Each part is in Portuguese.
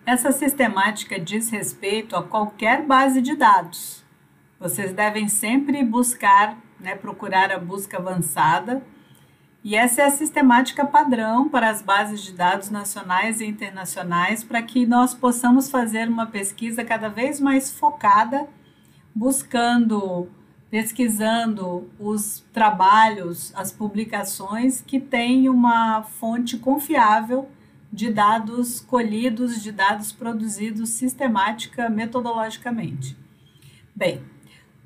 Essa sistemática diz respeito a qualquer base de dados. Vocês devem sempre buscar, procurar a busca avançada. E essa é a sistemática padrão para as bases de dados nacionais e internacionais, para que nós possamos fazer uma pesquisa cada vez mais focada, pesquisando os trabalhos, as publicações que têm uma fonte confiável de dados colhidos, de dados produzidos sistemática, metodologicamente. Bem,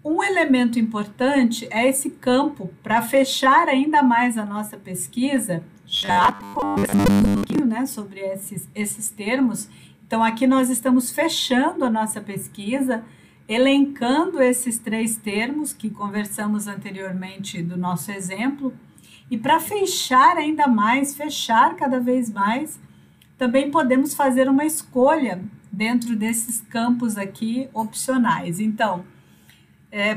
um elemento importante é esse campo para fechar ainda mais a nossa pesquisa, já conversamos um pouquinho, sobre esses termos. Então, aqui nós estamos fechando a nossa pesquisa, elencando esses 3 termos que conversamos anteriormente do nosso exemplo, e para fechar ainda mais, fechar cada vez mais, também podemos fazer uma escolha dentro desses campos aqui opcionais. Então,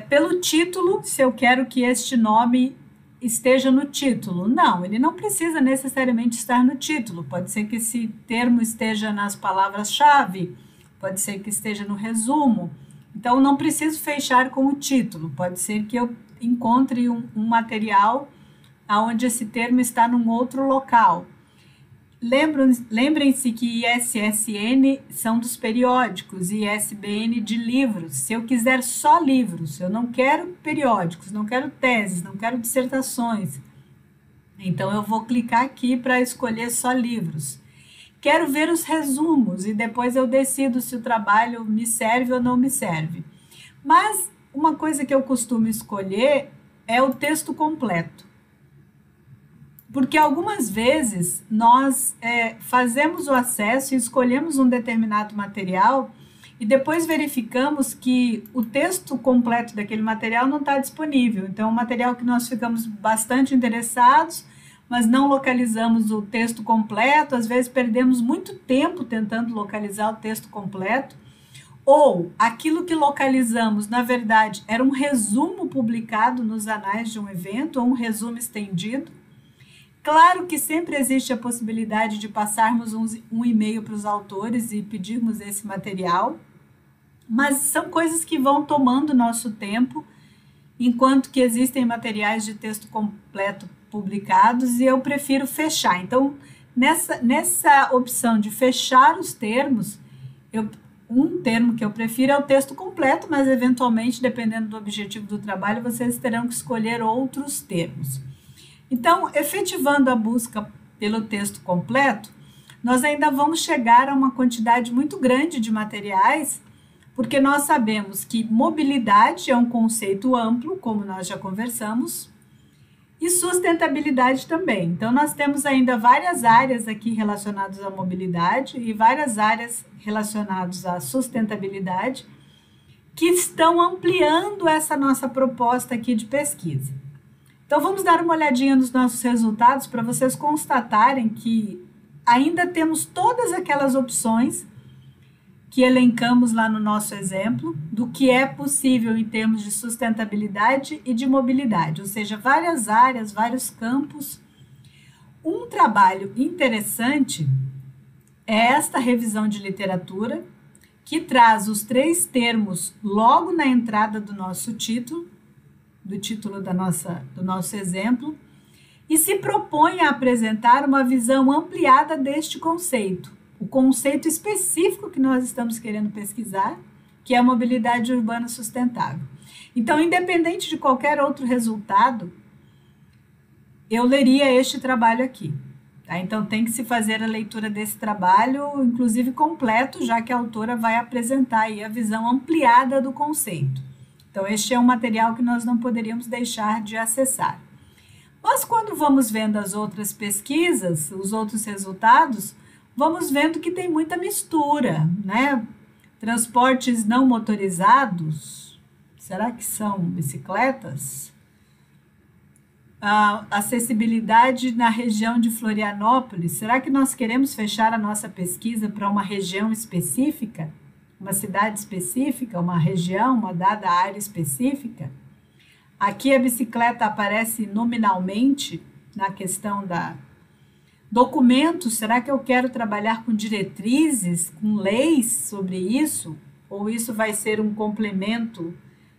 pelo título, se eu quero que este nome esteja no título. Não, ele não precisa necessariamente estar no título. Pode ser que esse termo esteja nas palavras-chave, pode ser que esteja no resumo. Então, não preciso fechar com o título. Pode ser que eu encontre um material onde esse termo está num outro local. Lembrem-se que ISSN são dos periódicos e ISBN de livros. Se eu quiser só livros, eu não quero periódicos, não quero teses, não quero dissertações. Então, eu vou clicar aqui para escolher só livros. Quero ver os resumos e depois eu decido se o trabalho me serve ou não me serve. Mas uma coisa que eu costumo escolher é o texto completo. Porque algumas vezes nós fazemos o acesso e escolhemos um determinado material e depois verificamos que o texto completo daquele material não está disponível. Então, é um material que nós ficamos bastante interessados, mas não localizamos o texto completo, às vezes perdemos muito tempo tentando localizar o texto completo, ou aquilo que localizamos, na verdade, era um resumo publicado nos anais de um evento, ou um resumo estendido. Claro que sempre existe a possibilidade de passarmos um e-mail para os autores e pedirmos esse material, mas são coisas que vão tomando nosso tempo, enquanto que existem materiais de texto completo publicados, e eu prefiro fechar. Então, nessa opção de fechar os termos, um termo que eu prefiro é o texto completo, mas eventualmente, dependendo do objetivo do trabalho, vocês terão que escolher outros termos. Então, efetivando a busca pelo texto completo, nós ainda vamos chegar a uma quantidade muito grande de materiais, porque nós sabemos que mobilidade é um conceito amplo, como nós já conversamos, e sustentabilidade também. Então, nós temos ainda várias áreas aqui relacionadas à mobilidade e várias áreas relacionadas à sustentabilidade que estão ampliando essa nossa proposta aqui de pesquisa. Então, vamos dar uma olhadinha nos nossos resultados para vocês constatarem que ainda temos todas aquelas opções que elencamos lá no nosso exemplo, do que é possível em termos de sustentabilidade e de mobilidade, ou seja, várias áreas, vários campos. Um trabalho interessante é esta revisão de literatura, que traz os 3 termos logo na entrada do nosso título, do título do nosso exemplo, e se propõe a apresentar uma visão ampliada deste conceito, o conceito específico que nós estamos querendo pesquisar, que é a mobilidade urbana sustentável. Então, independente de qualquer outro resultado, eu leria este trabalho aqui. Tá? Então, tem que se fazer a leitura desse trabalho, inclusive completo, já que a autora vai apresentar aí a visão ampliada do conceito. Então, este é um material que nós não poderíamos deixar de acessar. Mas, quando vamos vendo as outras pesquisas, os outros resultados, vamos vendo que tem muita mistura, né? Transportes não motorizados, será que são bicicletas? Acessibilidade na região de Florianópolis, será que nós queremos fechar a nossa pesquisa para uma região específica? Uma cidade específica, uma região, uma dada área específica? Aqui a bicicleta aparece nominalmente na questão Documentos, será que eu quero trabalhar com diretrizes, com leis sobre isso? Ou isso vai ser um complemento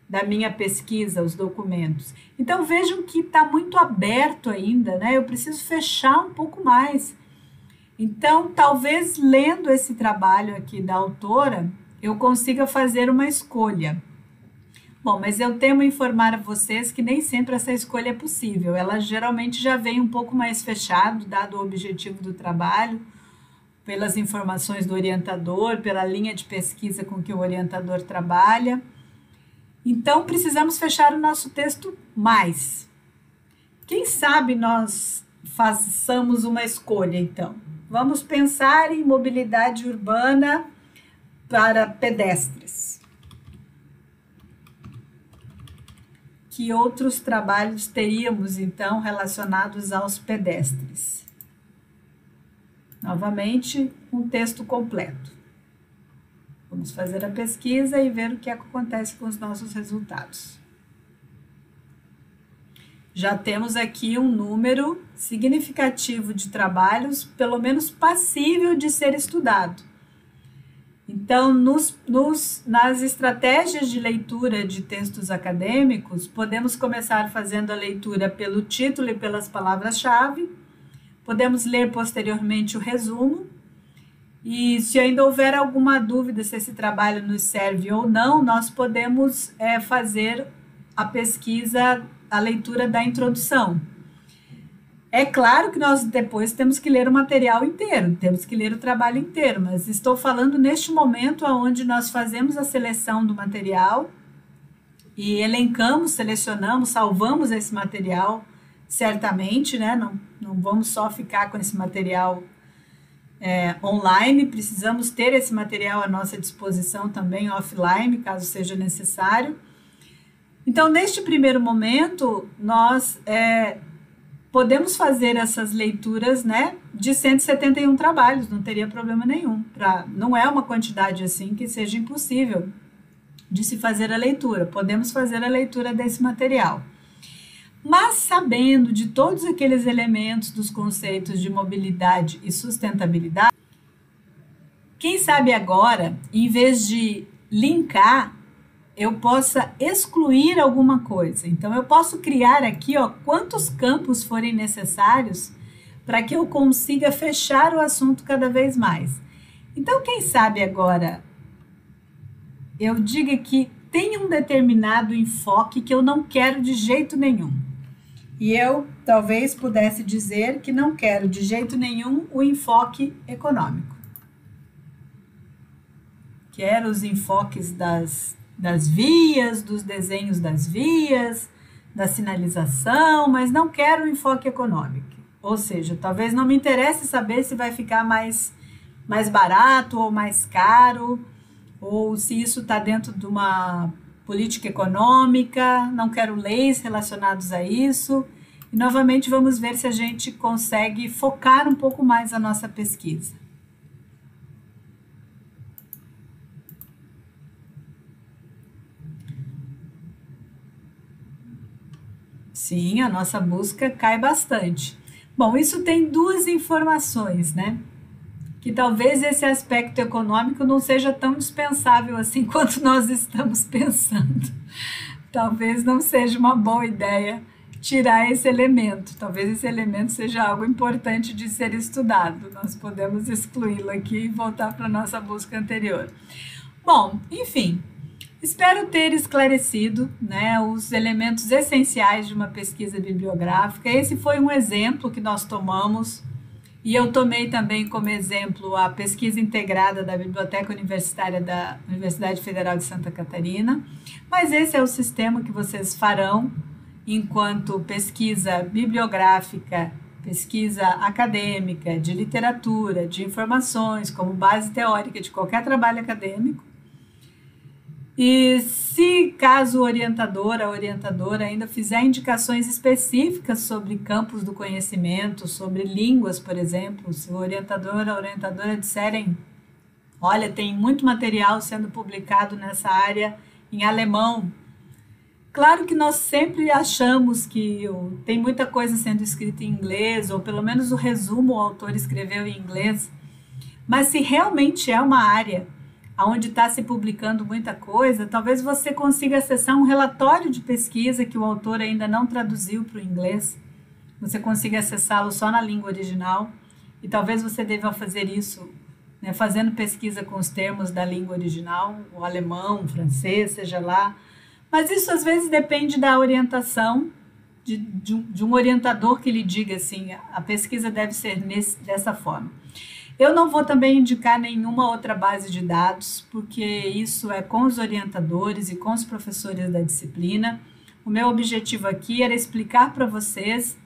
da minha pesquisa, os documentos? Então vejam que está muito aberto ainda, né? Eu preciso fechar um pouco mais. Então, talvez lendo esse trabalho aqui da autora, eu consiga fazer uma escolha. Bom, mas eu temo informar a vocês que nem sempre essa escolha é possível. Ela geralmente já vem um pouco mais fechado, dado o objetivo do trabalho, pelas informações do orientador, pela linha de pesquisa com que o orientador trabalha. Então, precisamos fechar o nosso texto mais. Quem sabe nós façamos uma escolha, então. Vamos pensar em mobilidade urbana para pedestres. Que outros trabalhos teríamos, então, relacionados aos pedestres? Novamente, um texto completo. Vamos fazer a pesquisa e ver o que acontece com os nossos resultados. Já temos aqui um número significativo de trabalhos, pelo menos passível de ser estudado. Então, nas estratégias de leitura de textos acadêmicos, podemos começar fazendo a leitura pelo título e pelas palavras-chave, podemos ler posteriormente o resumo, e se ainda houver alguma dúvida se esse trabalho nos serve ou não, nós podemos fazer a pesquisa, a leitura da introdução. É claro que nós depois temos que ler o material inteiro, temos que ler o trabalho inteiro, mas estou falando neste momento onde nós fazemos a seleção do material e elencamos, selecionamos, salvamos esse material, certamente, né? Não vamos só ficar com esse material online, precisamos ter esse material à nossa disposição também offline, caso seja necessário. Então, neste primeiro momento, nós podemos fazer essas leituras, né, de 171 trabalhos, não teria problema nenhum. Não é uma quantidade assim que seja impossível de se fazer a leitura. Podemos fazer a leitura desse material. Mas sabendo de todos aqueles elementos dos conceitos de mobilidade e sustentabilidade, quem sabe agora, em vez de linkar, eu possa excluir alguma coisa. Então, eu posso criar aqui, ó, quantos campos forem necessários para que eu consiga fechar o assunto cada vez mais. Então, quem sabe agora eu diga que tem um determinado enfoque que eu não quero de jeito nenhum. E eu talvez pudesse dizer que não quero de jeito nenhum o enfoque econômico. Quero os enfoques das vias, dos desenhos das vias, da sinalização, mas não quero o enfoque econômico. Ou seja, talvez não me interesse saber se vai ficar mais barato ou mais caro, ou se isso está dentro de uma política econômica, não quero leis relacionadas a isso. E novamente vamos ver se a gente consegue focar um pouco mais a nossa pesquisa. Sim, a nossa busca cai bastante. Bom, isso tem duas informações, né? Que talvez esse aspecto econômico não seja tão dispensável assim quanto nós estamos pensando. Talvez não seja uma boa ideia tirar esse elemento. Talvez esse elemento seja algo importante de ser estudado. Nós podemos excluí-lo aqui e voltar para a nossa busca anterior. Bom, enfim. Espero ter esclarecido, né, os elementos essenciais de uma pesquisa bibliográfica. Esse foi um exemplo que nós tomamos, e eu tomei também como exemplo a pesquisa integrada da Biblioteca Universitária da Universidade Federal de Santa Catarina, mas esse é o sistema que vocês farão enquanto pesquisa bibliográfica, pesquisa acadêmica, de literatura, de informações, como base teórica de qualquer trabalho acadêmico. E se caso o orientador, a orientadora ainda fizer indicações específicas sobre campos do conhecimento, sobre línguas, por exemplo, se o orientador, a orientadora disserem, olha, tem muito material sendo publicado nessa área em alemão, Claro que nós sempre achamos que tem muita coisa sendo escrita em inglês, ou pelo menos o resumo o autor escreveu em inglês, mas se realmente é uma área onde está se publicando muita coisa, talvez você consiga acessar um relatório de pesquisa que o autor ainda não traduziu para o inglês, você consiga acessá-lo só na língua original, e talvez você deva fazer isso, né, fazendo pesquisa com os termos da língua original, o alemão, o francês, seja lá. Mas isso às vezes depende da orientação de um orientador que lhe diga assim, a pesquisa deve ser dessa forma. Eu não vou também indicar nenhuma outra base de dados, porque isso é com os orientadores e com os professores da disciplina. O meu objetivo aqui era explicar para vocês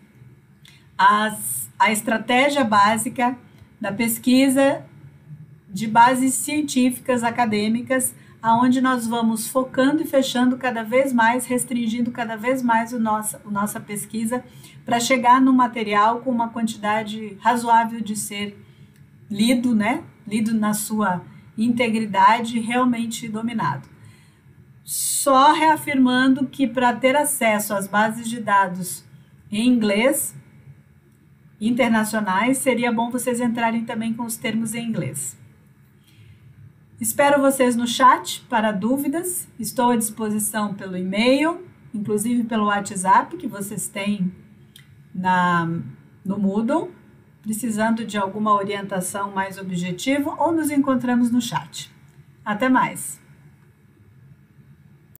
a estratégia básica da pesquisa de bases científicas, acadêmicas, aonde nós vamos focando e fechando cada vez mais, restringindo cada vez mais a nossa pesquisa para chegar no material com uma quantidade razoável de ser lido, né? Lido na sua integridade, realmente dominado. Só reafirmando que para ter acesso às bases de dados em inglês internacionais, seria bom vocês entrarem também com os termos em inglês. Espero vocês no chat para dúvidas. Estou à disposição pelo e-mail, inclusive pelo WhatsApp que vocês têm no Moodle, precisando de alguma orientação mais objetiva, ou nos encontramos no chat. Até mais!